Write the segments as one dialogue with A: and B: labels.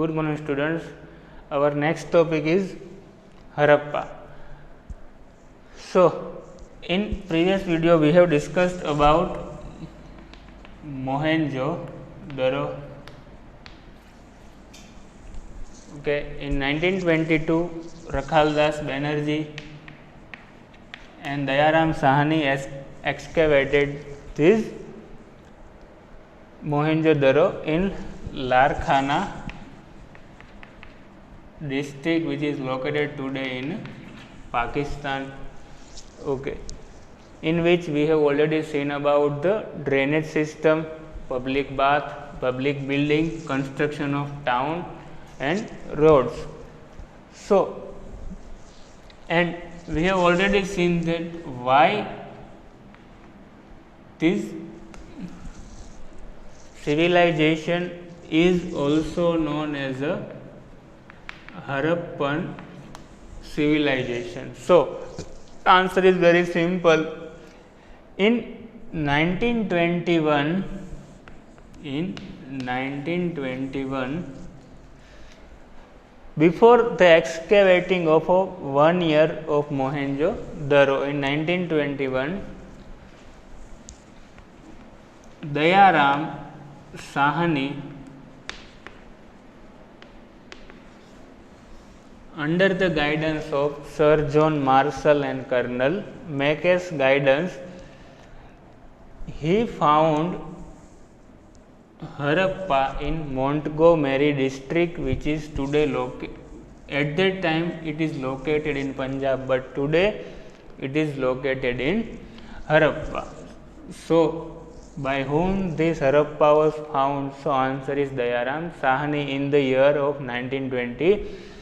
A: Good morning students. Our next topic is Harappa. So, in previous video we have discussed about Mohenjo-daro. Okay, in 1922 Rakhaldas Banerjee and Dayaram Sahani excavated this Mohenjo-daro in Larkana district, which is located today in Pakistan. Okay, in which we have already seen about the drainage system, public bath, public building, construction of town and roads. So, and we have already seen that why this civilization is also known as a Harappan civilization. So, the answer is very simple. In 1921, before the excavating of 1 year of Mohenjo-daro, in 1921, Dayaram Sahani, under the guidance of Sir John Marshall and Colonel Mackay's guidance, he found Harappa in Montgomery district, which is today located. At that time, it is located in Punjab, but today it is located in Harappa. So, by whom this Harappa was found? So, answer is Dayaram Sahani in the year of 1921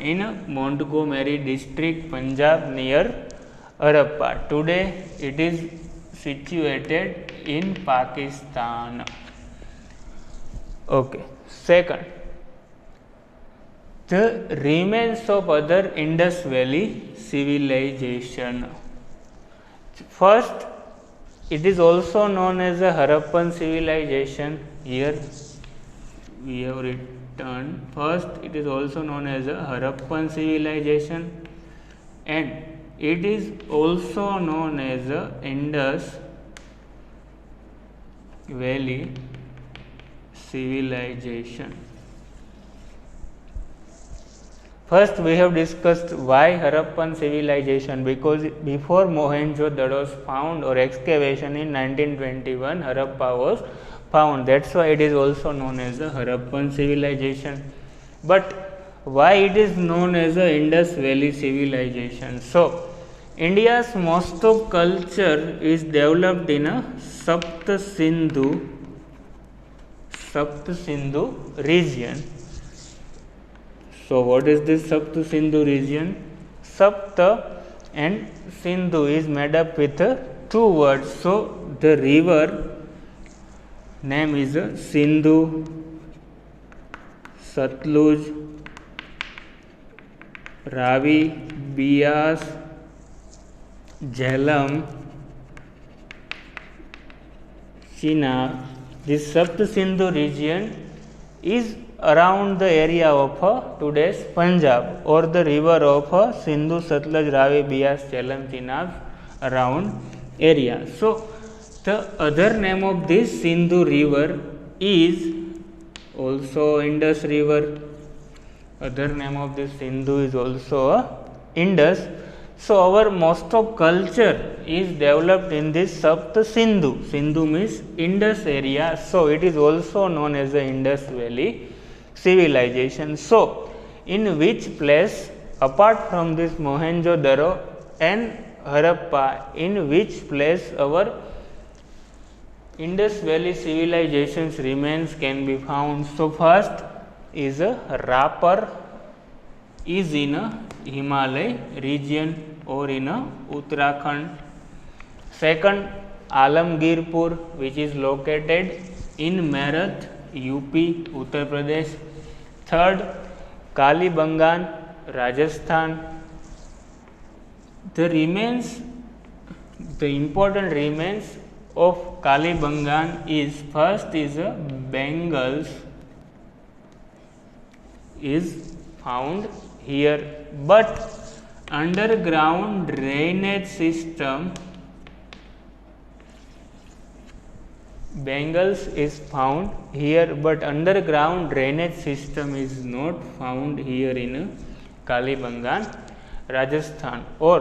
A: in Montgomery district, Punjab, near Harappa. Today it is situated in Pakistan. Okay. Second, the remains of other Indus Valley civilization. First, it is also known as a Harappan civilization. Here we have written first, it is also known as a Harappan civilization, and it is also known as a Indus Valley civilization. First, we have discussed why Harappan civilization, because before Mohenjo-daro was found or excavation in 1921, Harappa was found. That's why it is also known as the Harappan civilization. But why it is known as the Indus Valley civilization? So, India's most of culture is developed in a Sapta Sindhu region. So, what is this Sapta Sindhu region? Sapta and Sindhu is made up with two words. So, the river name is Sindhu, Satluj, Ravi, Bias, Jhelum, Chenab. This Sapta Sindhu region is around the area of today's Punjab, or the river of Sindhu, Satluj, Ravi, Bias, Jhelum, Chenab around area. So, the other name of this Sindhu river is also Indus river. Other name of this Sindhu is also Indus. So, our most of culture is developed in this Sapta Sindhu. Sindhu means Indus area. So, it is also known as the Indus Valley civilization. So, in which place, apart from this Mohenjo-daro and Harappa, in which place our Indus Valley civilization's remains can be found? So, first is Rapar, is in a Himalay region or in a Uttarakhand. Second, Alamgirpur, which is located in Meerut, UP, Uttar Pradesh. Third, Kalibangan, Rajasthan. The important remains of Kalibangan is, first is Bengals is found here, but underground drainage system Bengals is found here, but underground drainage system is not found here in Kalibangan Rajasthan. और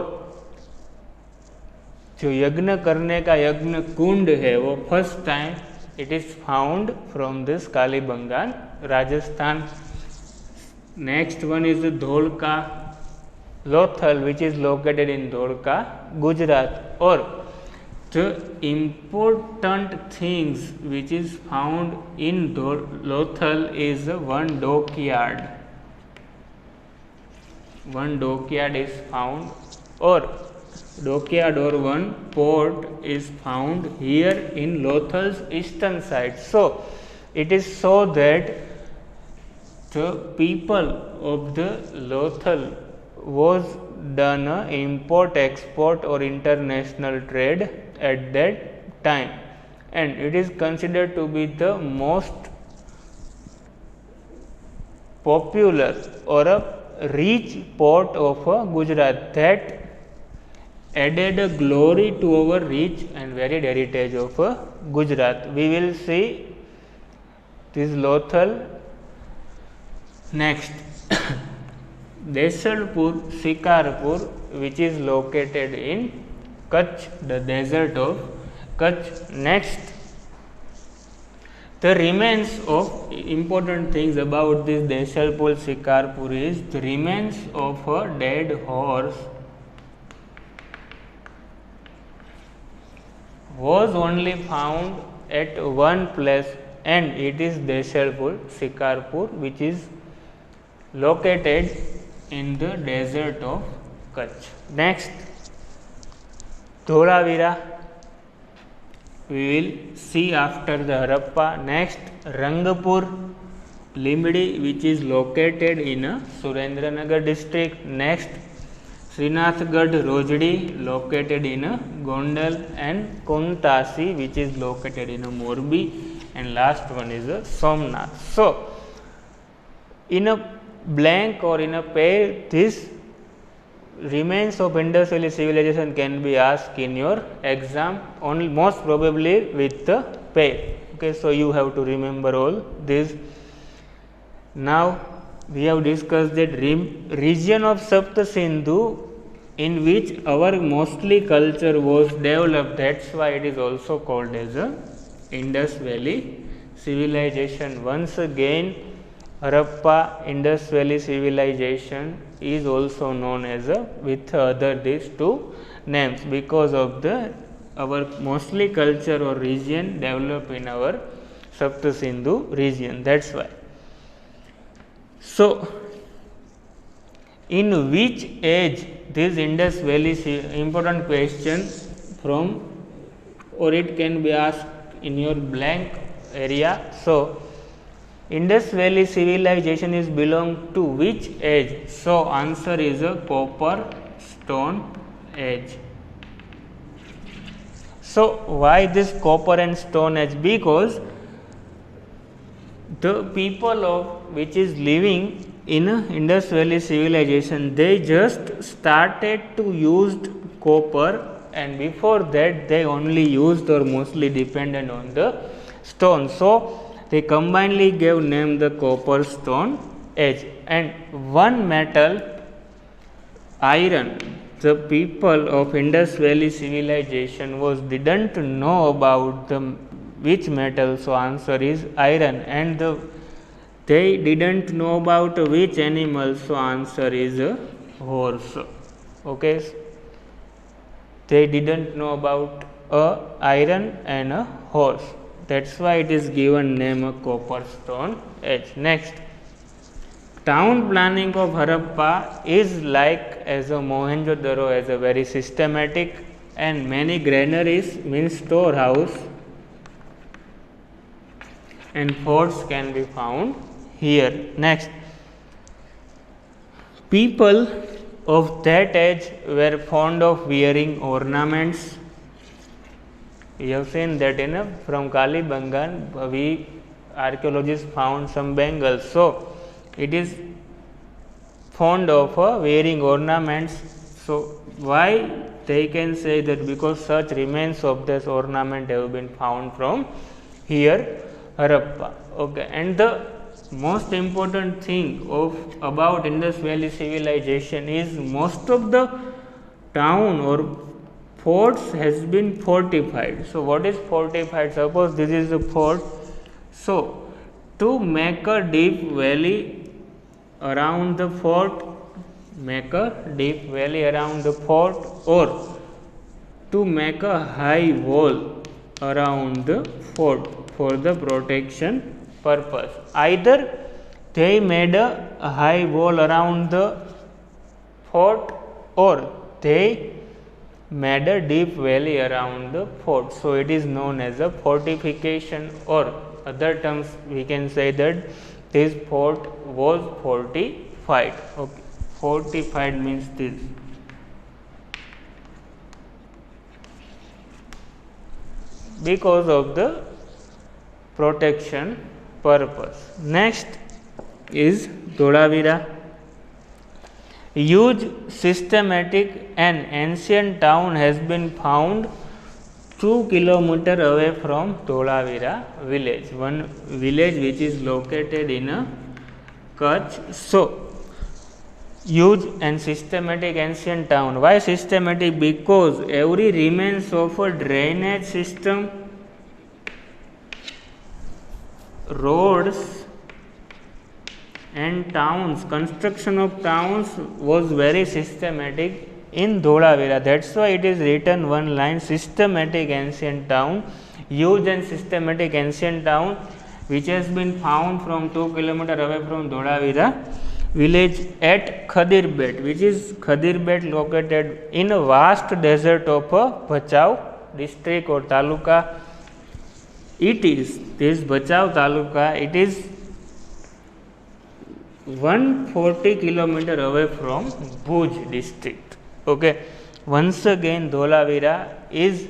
A: जो यज्ञ करने का यज्ञ कुंड है वो first time it is found from this Kalibangan Rajasthan. Next one is Dholka Lothal which is located in Dholka Gujarat. और the important things which is found in Lothal is one dockyard is found, or dockyard or one port is found here in Lothal's eastern side. So it is so that the people of the Lothal was done import export or international trade at that time, and it is considered to be the most popular or a rich port of Gujarat that added a glory to our rich and varied heritage of Gujarat. We will see this Lothal next. Desalpur Shikarpur, which is located in Kutch, the desert of Kutch. Next, the remains of important things about this Desalpur Shikarpur is the remains of a dead horse was only found at one place, and it is Desalpur Shikarpur, which is located in the desert of Kutch. Next, Dholavira we will see after the Harappa. Next, Rangpur Limdi, which is located in Surendranagar district. Next, Srinathgarh Rojdi, located in Gondal, and Kuntasi, which is located in Morbi, and last one is Somnath. So in a blank or in a pair, this remains of Indus Valley civilization can be asked in your exam, only most probably with the pair. Okay, so you have to remember all this. Now we have discussed that region of Sapta Sindhu in which our mostly culture was developed. That's why it is also called as a Indus Valley civilization. Once again, Harappa Indus Valley civilization is also known as with other these two names because of the our mostly culture or region developed in our Sapta Sindhu region. That's why. So in which age this Indus Valley important question from, or it can be asked in your blank area. So Indus Valley civilization is belong to which age? So answer is a copper stone age. So why this copper and stone age? Because the people of which is living in Indus Valley civilization, they just started to use copper, and before that they only used or mostly depended on the stone. So they combinedly gave name the copper stone age. And one metal, iron, the people of Indus Valley civilization didn't know about the which metal. So answer is iron. And they didn't know about which animal. So answer is a horse. Okay, they didn't know about a iron and a horse. That's why it is given name of copper stone age. Next, town planning of Harappa is like as a Mohenjo-daro, as a very systematic, and many granaries means storehouse and forts can be found here. Next, people of that age were fond of wearing ornaments. We have seen that from Kalibangan we archaeologists found some bangles. So it is fond of wearing ornaments. So why they can say that? Because such remains of this ornament have been found from here, Harappa. Okay, and the most important thing about Indus Valley civilization is most of the town or forts has been fortified. So what is fortified? Suppose this is a fort. So to make a deep valley around the fort, or to make a high wall around the fort for the protection purpose. Either they made a high wall around the fort, or they made a deep valley around the fort. So it is known as a fortification, or other terms we can say that this fort was fortified. Okay. Fortified means this. Because of the protection purpose. Next is Dholavira. Huge, systematic and ancient town has been found 2 kilometers away from Dholavira village, one village which is located in a Kutch. So huge and systematic ancient town. Why systematic? Because every remains of a drainage system, roads and towns, construction of towns was very systematic in Dholavira. That's why it is written one line, systematic ancient town, huge and systematic ancient town which has been found from 2 kilometers away from Dholavira village at Khadirbet, which is Khadirbet located in a vast desert of Bhachau district or taluka. It is this Bhachau taluka, it is 140 kilometers away from Bhuj district. Okay. Once again, Dholavira is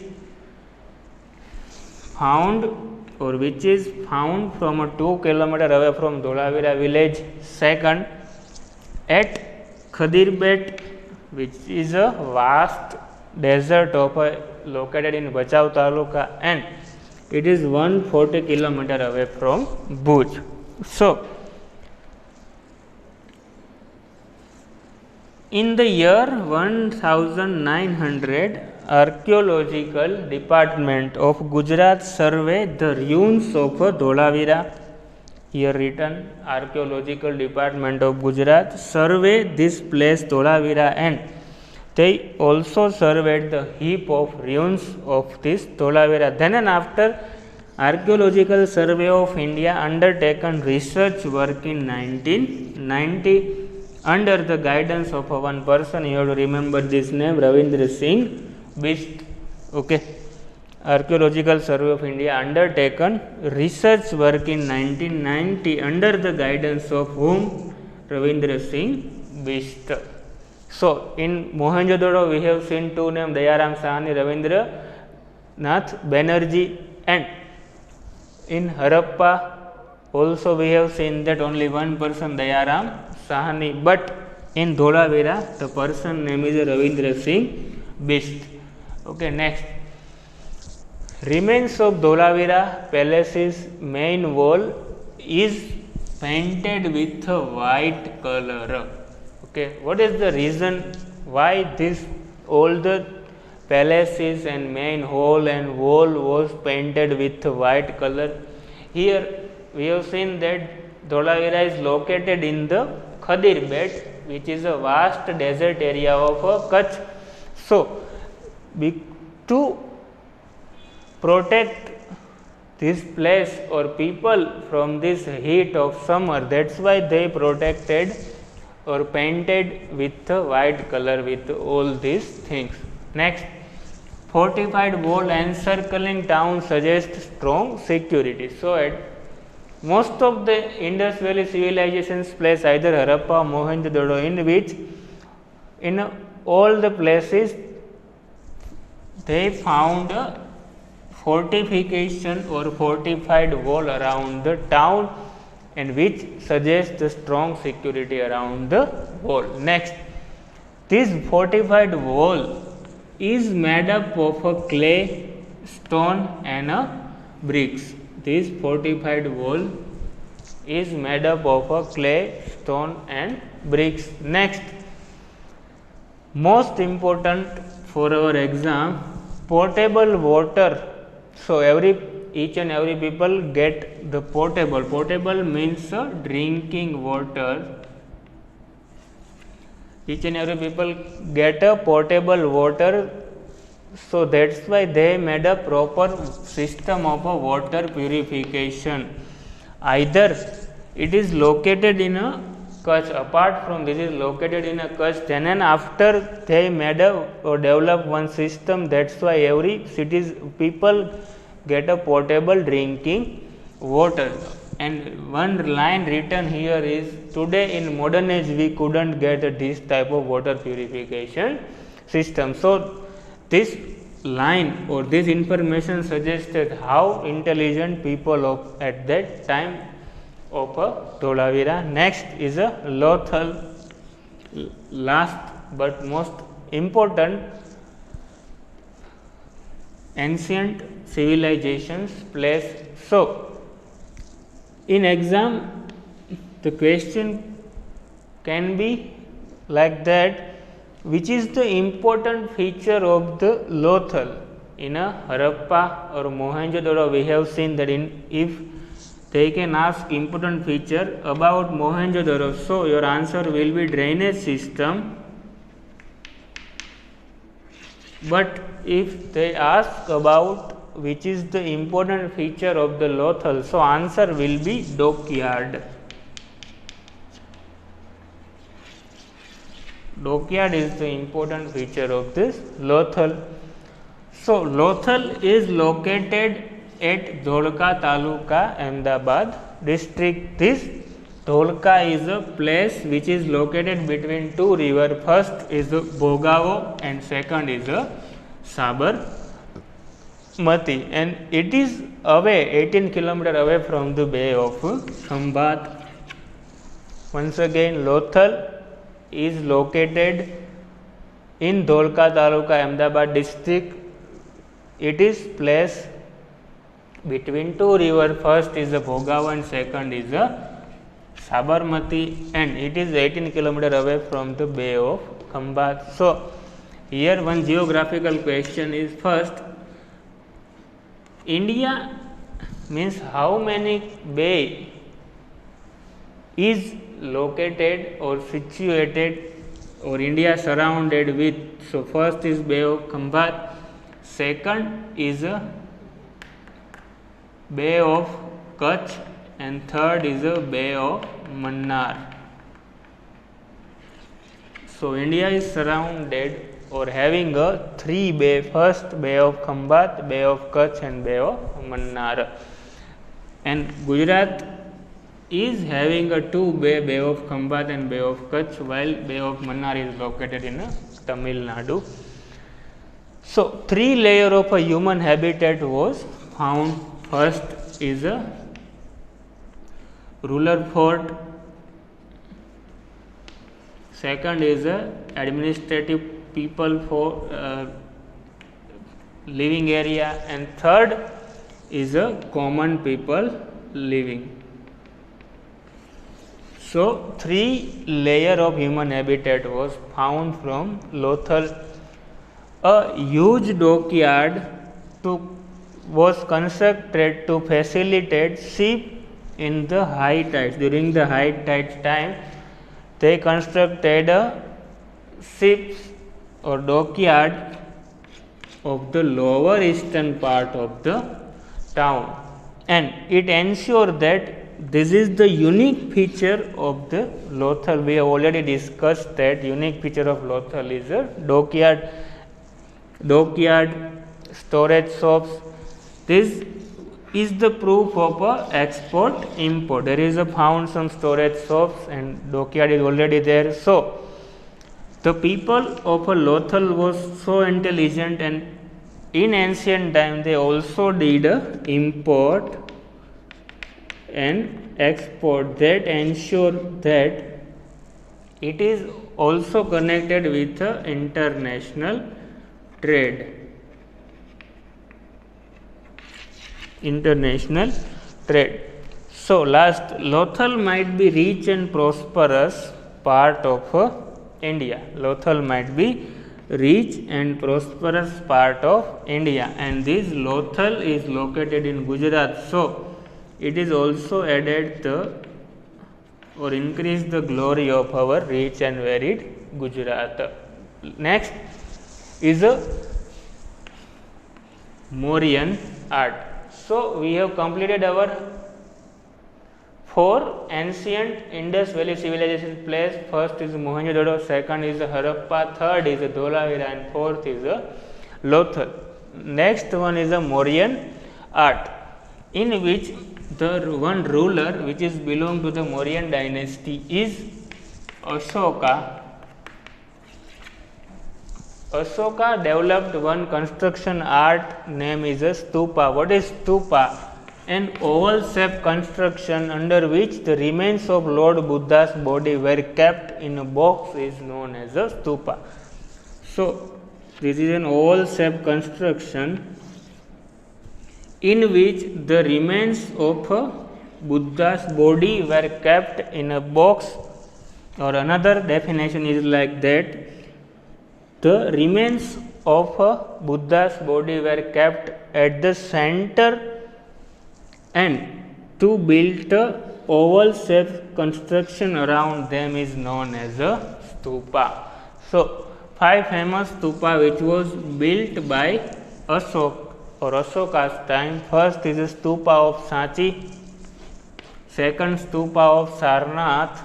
A: found, or which is found from a 2 kilometers away from Dholavira village. Second, at Khadirbet, which is a vast desert located in Bhachau taluka, and it is 140 kilometers away from Bhuj. So in the year 1900, Archaeological Department of Gujarat survey the ruins of Dholavira. Here written, Archaeological Department of Gujarat survey this place Dholavira, and they also surveyed the heap of ruins of this Dholavira. Then and after, Archaeological Survey of India undertaken research work in 1990 under the guidance of one person. You have to remember this name, Ravindra Singh Bist. Okay. Archaeological Survey of India undertaken research work in 1990 under the guidance of whom? Ravindra Singh Bist. So in Mohenjo-daro we have seen two names, Dayaram Sahani, Ravindra Nath Banerjee, and in Harappa also we have seen that only one person, Dayaram Sahani, but in Dholavira the person name is Ravindra Singh Bist. Okay, next. Remains of Dholavira Palace's main wall is painted with a white color. Okay, what is the reason why this older palaces and main hall and wall was painted with white color? Here we have seen that Dholavira is located in the Khadirbet, which is a vast desert area of Kutch. So to protect this place or people from this heat of summer, that's why they protected or painted with a white color with all these things. Next, fortified wall encircling town suggests strong security. So at most of the Indus Valley civilizations place either Harappa or Mohenjo-daro, in which in all the places they found a fortification or fortified wall around the town, and which suggests the strong security around the wall. Next, this fortified wall is made up of a clay, stone and a bricks. This fortified wall is made up of a clay, stone and bricks. Next, most important for our exam, portable water. So each and every people get the portable. Portable means drinking water. Each and every people get a portable water. So that's why they made a proper system of a water purification. Either it is located in a Kutch, apart from this is located in a Kutch, then and after they made or develop one system. That's why every cities people get a portable drinking water. And one line written here is, today in modern age we couldn't get this type of water purification system. So this line or this information suggested how intelligent people of at that time of Dholavira. Next is a Lothal, last but most important, ancient civilizations place. So in exam the question can be like that, which is the important feature of the Lothal? In a Harappa or Mohenjo-daro we have seen that if they can ask important feature about Mohenjo-daro, so your answer will be drainage system. But if they ask about which is the important feature of the Lothal, so answer will be dockyard. Dockyard is the important feature of this Lothal. So Lothal is located at Dholka Taluka, Ahmedabad district. This Dholka is a place which is located between two rivers. First is Bhogavo and second is Sabarmati, and it is away 18 km away from the Bay of Khambat. Once again, Lothal is located in Dholka Taluka, Ahmedabad district. It is placed between two rivers. First is the Bhogava and second is the Sabarmati, and it is 18 km away from the Bay of Khambat. So here one geographical question is, first, India means how many bay is located or situated or India surrounded with? So first is Bay of Khambat, second is Bay of Kutch, and third is Bay of Mannar. So India is surrounded or having a three bay, first Bay of Khambat, Bay of Kutch and Bay of Mannar. And Gujarat is having a two bay, Bay of Khambat and Bay of Kutch, while Bay of Mannar is located in Tamil Nadu. So three layer of a human habitat was found. First is a ruler fort, second is a administrative people for living area, and third is a common people living. So three layer of human habitat was found from Lothal. A huge dockyard was constructed to facilitate ship in the high tides. During the high tide time, they constructed a ships or dockyard of the lower eastern part of the town, and it ensured that this is the unique feature of the Lothal. We have already discussed that unique feature of Lothal is a dockyard, storage shops. This is the proof of export import. There is a found some storage shops and dockyard is already there. So the people of Lothal was so intelligent, and in ancient time they also did import and export that ensure that it is also connected with international trade. International trade. So last, Lothal might be rich and prosperous part of India. Lothal might be rich and prosperous part of India, and this Lothal is located in Gujarat. So it is also added the or increase the glory of our rich and varied Gujarat. Next is a Mauryan art. So we have completed our 4 ancient Indus Valley civilization place. First is Mohenjo-daro, second is Harappa, third is Dholavira, and fourth is Lothal. Next one is a Mauryan art, in which the one ruler which is belong to the Mauryan dynasty is Ashoka. Ashoka developed one construction art name is a stupa. What is stupa? An oval shaped construction under which the remains of Lord Buddha's body were kept in a box is known as a stupa. So this is an oval shaped construction in which the remains of Buddha's body were kept in a box, or another definition is like that: the remains of Buddha's body were kept at the center, and to build a oval shaped construction around them is known as a stupa. So 5 famous stupa which was built by Ashoka or Ashoka's time. First is the stupa of Sanchi, second stupa of Sarnath,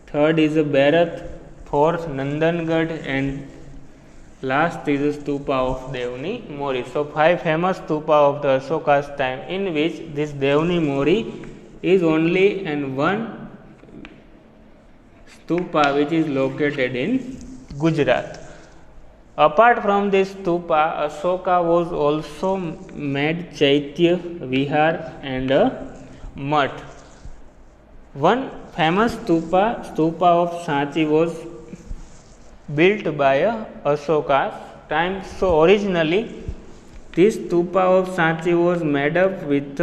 A: third is Bharat, fourth Nandangad, and last is the stupa of Devni Mori. So 5 famous stupa of the Ashoka's time, in which this Devni Mori is only and one stupa which is located in Gujarat. Apart from this stupa, Ashoka was also made Chaitya, Vihar, and a Mutt. One famous stupa of Sanchi, was built by Ashoka's time. So originally this stupa of Sanchi was made up with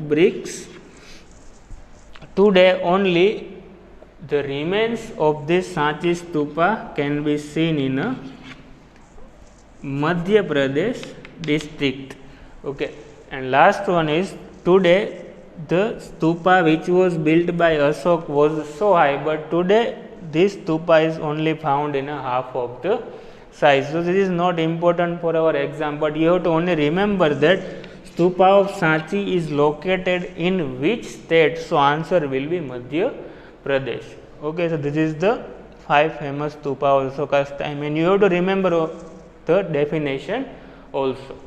A: bricks. Today only the remains of this Sanchi stupa can be seen in Madhya Pradesh district. Okay, and last one is, today the stupa which was built by Ashok was so high, but today this stupa is only found in a half of the size. So this is not important for our exam, but you have to only remember that stupa of Sanchi is located in which state. So answer will be Madhya Pradesh. Okay, so this is the 5 famous stupa of Ashoka's time, and you have to remember the definition also.